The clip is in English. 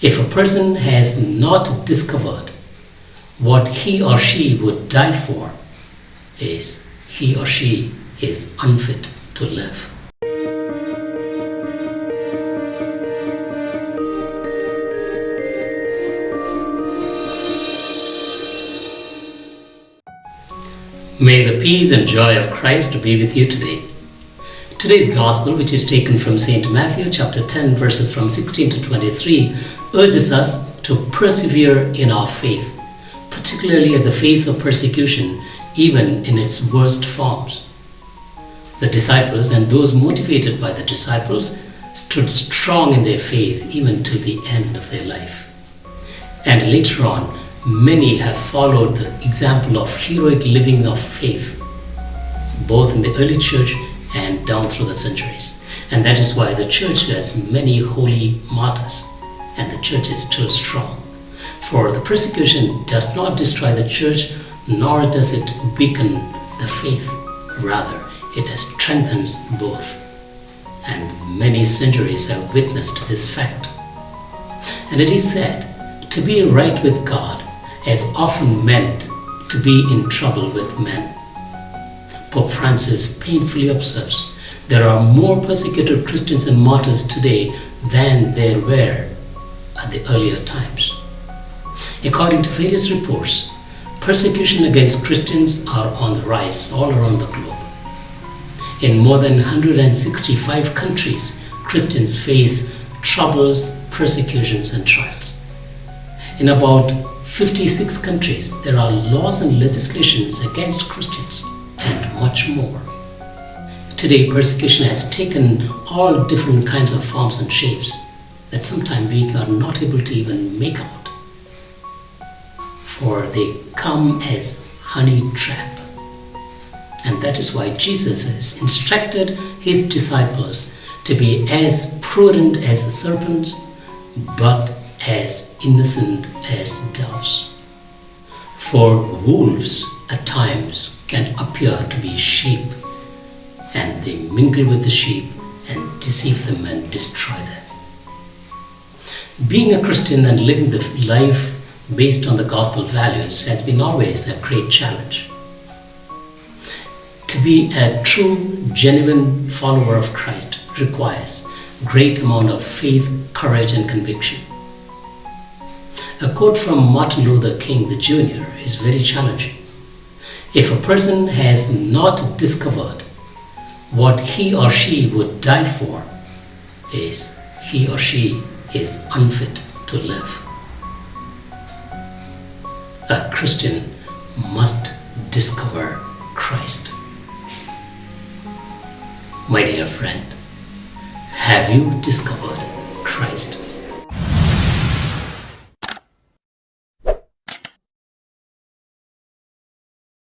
If a person has not discovered what he or she would die for, is he or she is unfit to live. May the peace and joy of Christ be with you today. Today's Gospel, which is taken from St. Matthew chapter 10 verses from 16 to 23, urges us to persevere in our faith, particularly at the face of persecution, even in its worst forms. The disciples and those motivated by the disciples stood strong in their faith even till the end of their life. And later on, many have followed the example of heroic living of faith, both in the early church and down through the centuries. And that is why the church has many holy martyrs, and the church is still strong. For the persecution does not destroy the church, nor does it weaken the faith. Rather, it strengthens both. And many centuries have witnessed this fact. And it is said, to be right with God has often meant to be in trouble with men. Pope Francis painfully observes, there are more persecuted Christians and martyrs today than there were at the earlier times. According to various reports, persecution against Christians are on the rise all around the globe. In more than 165 countries, Christians face troubles, persecutions, and trials. In about 56 countries, there are laws and legislations against Christians, and much more. Today, persecution has taken all different kinds of forms and shapes that sometimes we are not able to even make out. For they come as honey trap. And that is why Jesus has instructed his disciples to be as prudent as the serpents, but as innocent as doves. For wolves at times can appear to be sheep, and they mingle with the sheep and deceive them and destroy them. Being a Christian and living the life based on the gospel values has been always a great challenge. To be a true, genuine follower of Christ requires great amount of faith, courage, and conviction. A quote from Martin Luther King Jr. is very challenging. If a person has not discovered what he or she would die for, is he or she is unfit to live. A Christian must discover Christ. My dear friend, have you discovered Christ?